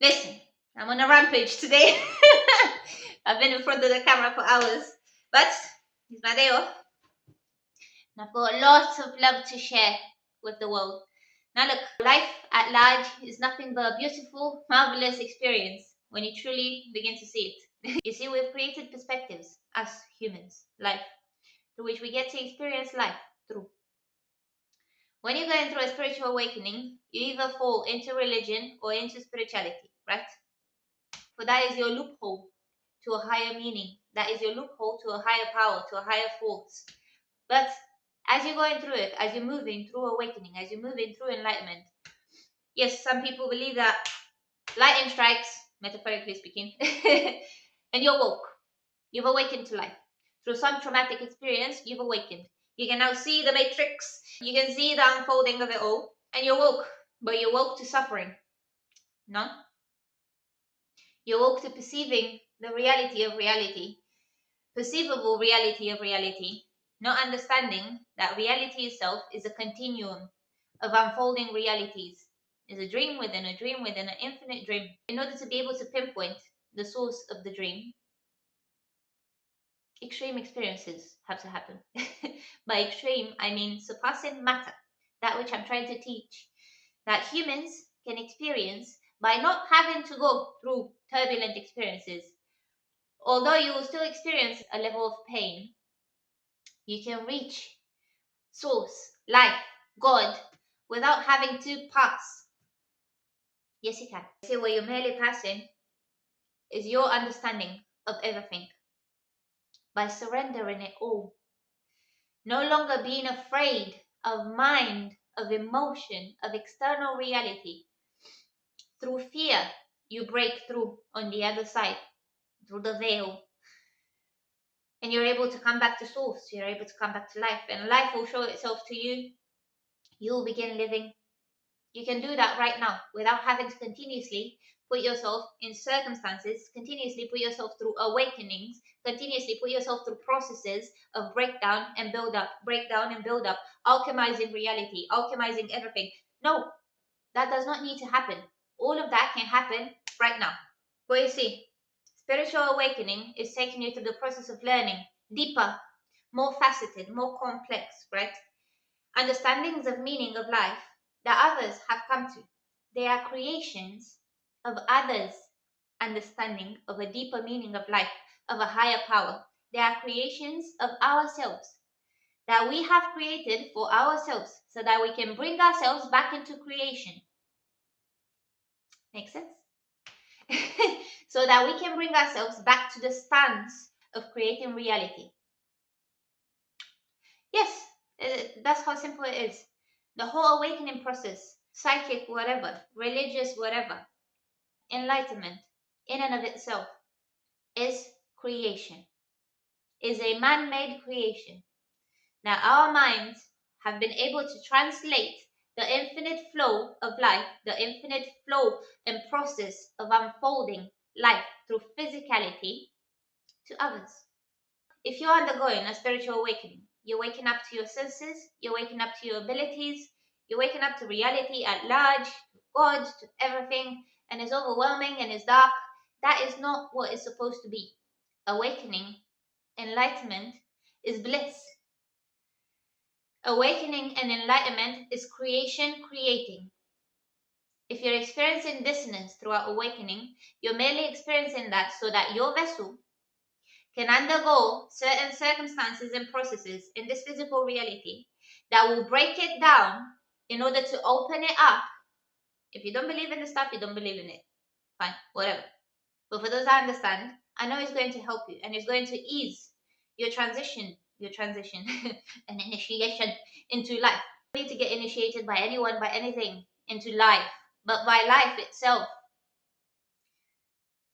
Listen, I'm on a rampage today. I've been in front of the camera for hours, but it's my day off. And I've got lots of love to share with the world. Now, look, life at large is nothing but a beautiful, marvelous experience when you truly begin to see it. You see, we've created perspectives as humans, life, through which we get to experience life through. When you're going through a spiritual awakening, you either fall into religion or into spirituality, right? For that is your loophole to a higher meaning. That is your loophole to a higher power, to a higher force. But as you're going through it, as you're moving through awakening, as you're moving through enlightenment, yes, some people believe that lightning strikes, metaphorically speaking, and you're woke. You've awakened to life. Through some traumatic experience, you've awakened. You can now see the matrix. You can see the unfolding of it all. And you're woke. But you're woke to suffering. No? You're woke to perceiving the reality of reality. Perceivable reality of reality. Not understanding that reality itself is a continuum of unfolding realities. Is a dream within a dream within an infinite dream. In order to be able to pinpoint the source of the dream, extreme experiences have to happen. By extreme, I mean surpassing matter, that which I'm trying to teach, that humans can experience by not having to go through turbulent experiences. Although you will still experience a level of pain, you can reach source, life, God, without having to pass. Yes, you can. See, where you're merely passing is your understanding of everything by surrendering it all. No longer being afraid of mind, of emotion, of external reality. Through fear, you break through on the other side, through the veil. And you're able to come back to source. You're able to come back to life. And life will show itself to you. You'll begin living. You can do that right now without having to continuously put yourself in circumstances, continuously put yourself through awakenings, continuously put yourself through processes of breakdown and build up, alchemizing reality, alchemizing everything. No, that does not need to happen. All of that can happen right now. But you see, spiritual awakening is taking you through the process of learning deeper, more faceted, more complex, right? Understandings of meaning of life that others have come to. They are creations of others' understanding of a deeper meaning of life, of a higher power. They are creations of ourselves that we have created for ourselves so that we can bring ourselves back into creation. Make sense? So that we can bring ourselves back to the stance of creating reality. Yes, that's how simple it is. The whole awakening process, psychic, whatever, religious, whatever, enlightenment, in and of itself, is creation, is a man made creation. Now, our minds have been able to translate the infinite flow of life, the infinite flow and process of unfolding life through physicality to others. If you're undergoing a spiritual awakening, you're waking up to your senses, you're waking up to your abilities, you're waking up to reality at large, to God, to everything, and it's overwhelming and it's dark. That is not what it's supposed to be. Awakening, enlightenment, is bliss. Awakening and enlightenment is creation creating. If you're experiencing dissonance throughout awakening, you're merely experiencing that so that your vessel can undergo certain circumstances and processes in this physical reality that will break it down in order to open it up. If you don't believe in the stuff, you don't believe in it. Fine, whatever. But for those that understand, I know it's going to help you and it's going to ease your transition, an initiation into life. You don't need to get initiated by anyone, by anything into life, but by life itself.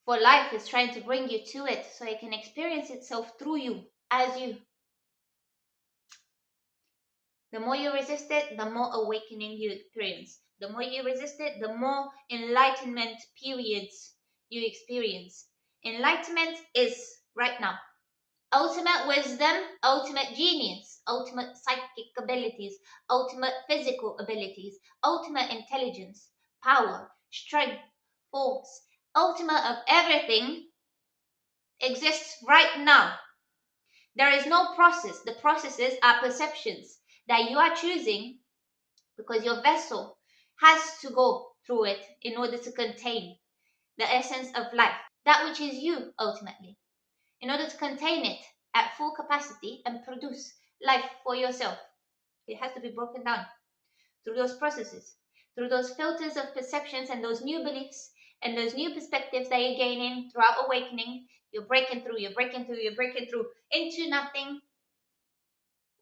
For life is trying to bring you to it so it can experience itself through you, as you. The more you resist it, the more awakening you experience. The more you resist it, the more enlightenment periods you experience. Enlightenment is right now. Ultimate wisdom, ultimate genius, ultimate psychic abilities, ultimate physical abilities, ultimate intelligence, power, strength, force, ultimate of everything, exists right now. There is no process. The processes are perceptions that you are choosing because your vessel has to go through it in order to contain the essence of life, that which is you ultimately, in order to contain it at full capacity and produce life for yourself. It has to be broken down through those processes, through those filters of perceptions and those new beliefs and those new perspectives that you're gaining throughout awakening. You're breaking through, you're breaking through, you're breaking through into nothing.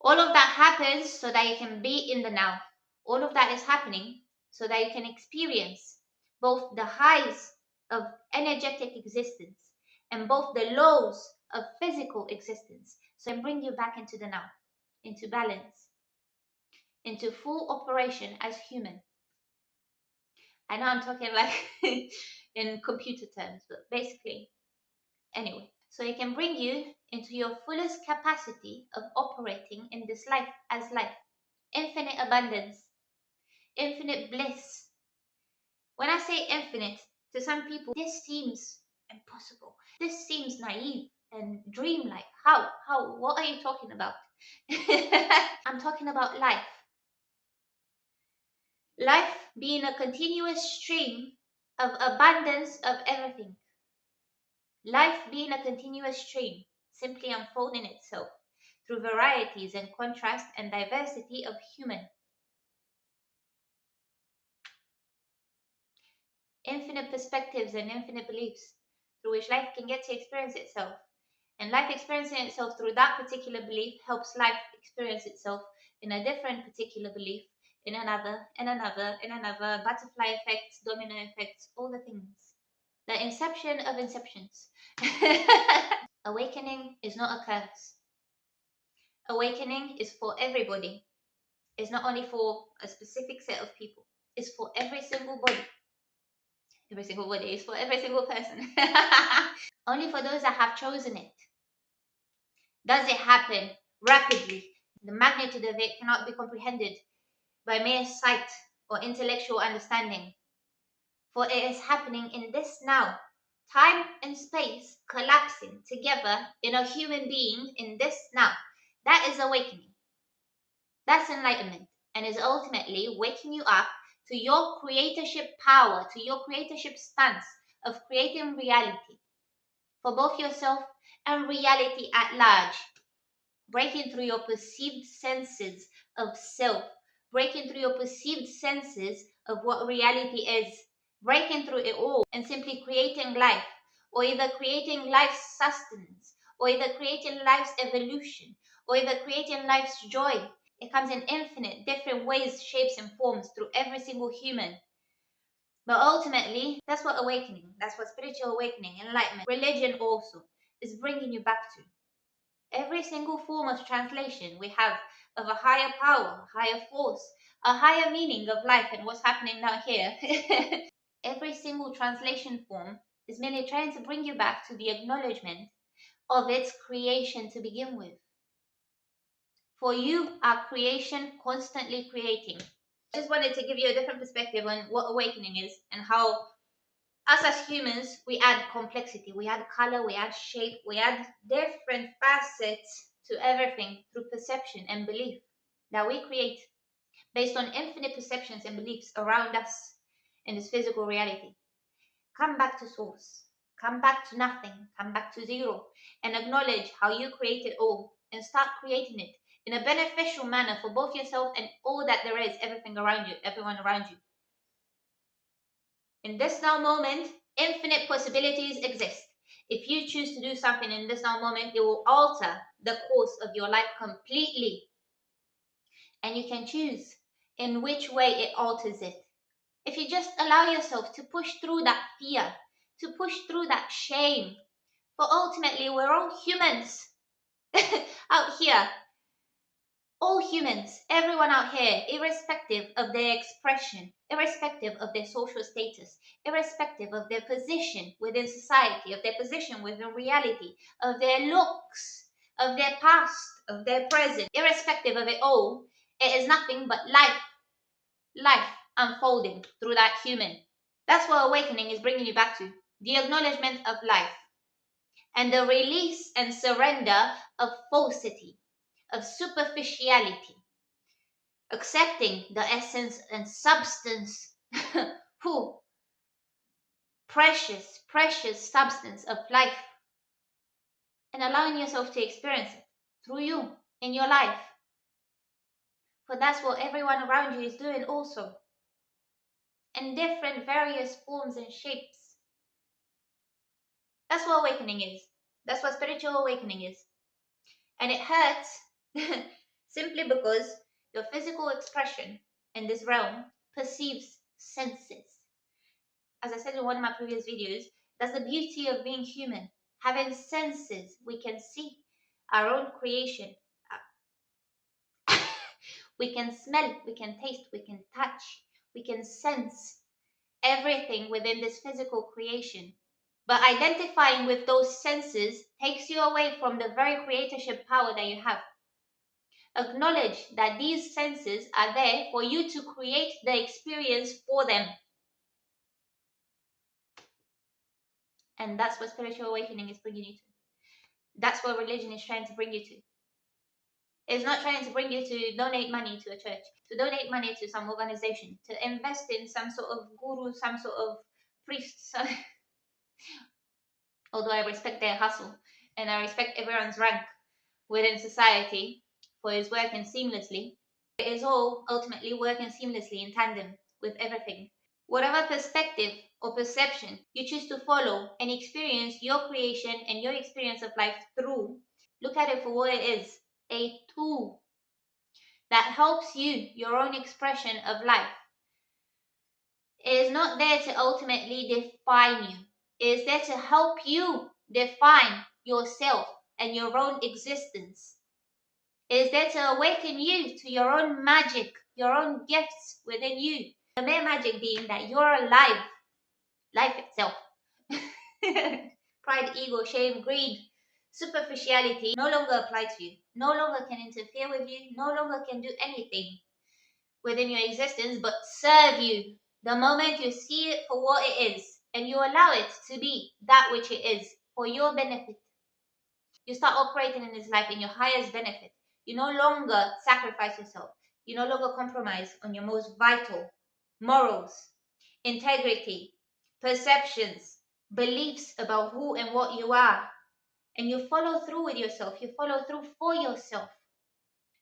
All of that happens so that you can be in the now. All of that is happening so that you can experience both the highs of energetic existence and both the lows of physical existence. So it bring you back into the now, into balance, into full operation as human. I know I'm talking like in computer terms, but basically, anyway. So it can bring you into your fullest capacity of operating in this life as life. Infinite abundance, infinite bliss. When I say infinite, to some people, this seems impossible. This seems naive and dreamlike. How? How? What are you talking about? I'm talking about life. Life being a continuous stream of abundance of everything. Life being a continuous stream, simply unfolding itself through varieties and contrast and diversity of human. Infinite perspectives and infinite beliefs through which life can get to experience itself. And life experiencing itself through that particular belief helps life experience itself in a different particular belief, in another, in another, in another, butterfly effects, domino effects, all the things. The inception of inceptions. Awakening is not a curse. Awakening is for everybody. It's not only for a specific set of people. It's for every single body. Every single body is for every single person. Only for those that have chosen it. Does it happen rapidly? The magnitude of it cannot be comprehended by mere sight or intellectual understanding. For it is happening in this now. Time and space collapsing together in a human being in this now. That is awakening. That's enlightenment. And is ultimately waking you up to your creatorship power, to your creatorship stance of creating reality for both yourself and reality at large. Breaking through your perceived senses of self, breaking through your perceived senses of what reality is, breaking through it all and simply creating life, or either creating life's sustenance, or either creating life's evolution, or either creating life's joy. It comes in infinite different ways, shapes, and forms through every single human. But ultimately, that's what awakening, that's what spiritual awakening, enlightenment, religion also is bringing you back to. Every single form of translation we have of a higher power, higher force, a higher meaning of life and what's happening down here. Every single translation form is merely trying to bring you back to the acknowledgement of its creation to begin with. For you are creation, constantly creating. I just wanted to give you a different perspective on what awakening is and how us as humans, we add complexity, we add color, we add shape, we add different facets to everything through perception and belief that we create based on infinite perceptions and beliefs around us in this physical reality. Come back to source, come back to nothing, come back to zero, and acknowledge how you create it all and start creating it in a beneficial manner for both yourself and all that there is, everything around you, everyone around you. In this now moment, infinite possibilities exist. If you choose to do something in this now moment, it will alter the course of your life completely. And you can choose in which way it alters it. If you just allow yourself to push through that fear, to push through that shame, for ultimately we're all humans out here. All humans, everyone out here, irrespective of their expression, irrespective of their social status, irrespective of their position within society, of their position within reality, of their looks, of their past, of their present, irrespective of it all, it is nothing but life unfolding through that human. That's what awakening is bringing you back to, the acknowledgement of life and the release and surrender of falsity, of superficiality, accepting the essence and substance, who precious, precious substance of life, and allowing yourself to experience it through you in your life. For that's what everyone around you is doing also, in different various forms and shapes. That's what awakening is. That's what spiritual awakening is. And it hurts simply because your physical expression in this realm perceives senses. As I said in one of my previous videos, that's the beauty of being human. Having senses, we can see our own creation. We can smell, we can taste, we can touch, we can sense everything within this physical creation. But identifying with those senses takes you away from the very creatorship power that you have. Acknowledge that these senses are there for you to create the experience for them. And that's what spiritual awakening is bringing you to. That's what religion is trying to bring you to. It's not trying to bring you to donate money to a church, to donate money to some organization, to invest in some sort of guru, some sort of priest. Although I respect their hustle and I respect everyone's rank within society for his working seamlessly, it is all ultimately working seamlessly in tandem with everything. Whatever perspective or perception you choose to follow and experience your creation and your experience of life through, look at it for what it is, a tool that helps you, your own expression of life. It is not there to ultimately define you. It is there to help you define yourself and your own existence. It is there to awaken you to your own magic, your own gifts within you. The mere magic being that you're alive, life itself. Pride, ego, shame, greed, superficiality no longer apply to you, no longer can interfere with you, no longer can do anything within your existence but serve you. The moment you see it for what it is and you allow it to be that which it is for your benefit, you start operating in this life in your highest benefit. You no longer sacrifice yourself. You no longer compromise on your most vital morals, integrity, perceptions, beliefs about who and what you are. And you follow through with yourself. You follow through for yourself,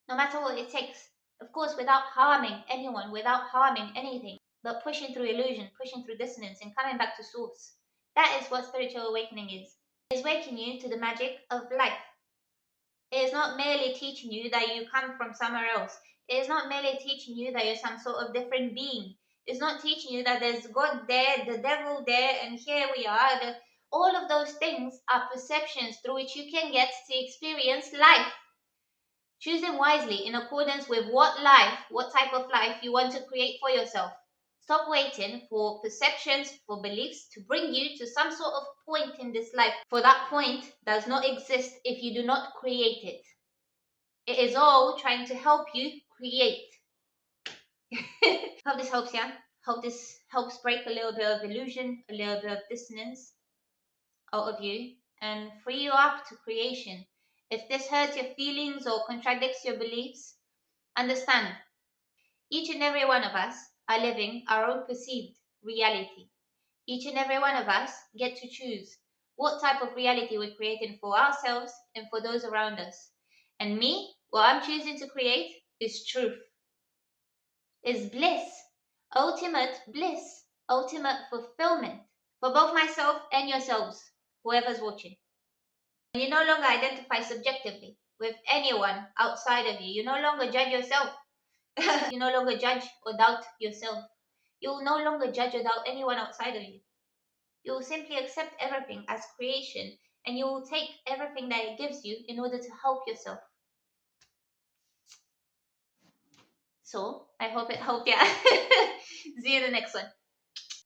no matter what it takes. Of course, without harming anyone, without harming anything, but pushing through illusion, pushing through dissonance, and coming back to source. That is what spiritual awakening is. It's waking you to the magic of life. It is not merely teaching you that you come from somewhere else. It is not merely teaching you that you're some sort of different being. It's not teaching you that there's God there, the devil there, and here we are. All of those things are perceptions through which you can get to experience life. Choose them wisely in accordance with what life, what type of life you want to create for yourself. Stop waiting for perceptions, for beliefs to bring you to some sort of point in this life, for that point does not exist if you do not create it. It is all trying to help you create. Hope this helps, yeah? Hope this helps break a little bit of illusion, a little bit of dissonance out of you and free you up to creation. If this hurts your feelings or contradicts your beliefs, understand. Each and every one of us are living our own perceived reality. Each and every one of us get to choose what type of reality we're creating for ourselves and for those around us. And me, what I'm choosing to create is truth, is bliss, ultimate bliss, ultimate fulfillment for both myself and yourselves, whoever's watching. You no longer identify subjectively with anyone outside of you. You no longer judge yourself. You no longer judge or doubt yourself. You will no longer judge or doubt anyone outside of you. You will simply accept everything as creation and you will take everything that it gives you in order to help yourself. So, I hope it helped you. See you in the next one.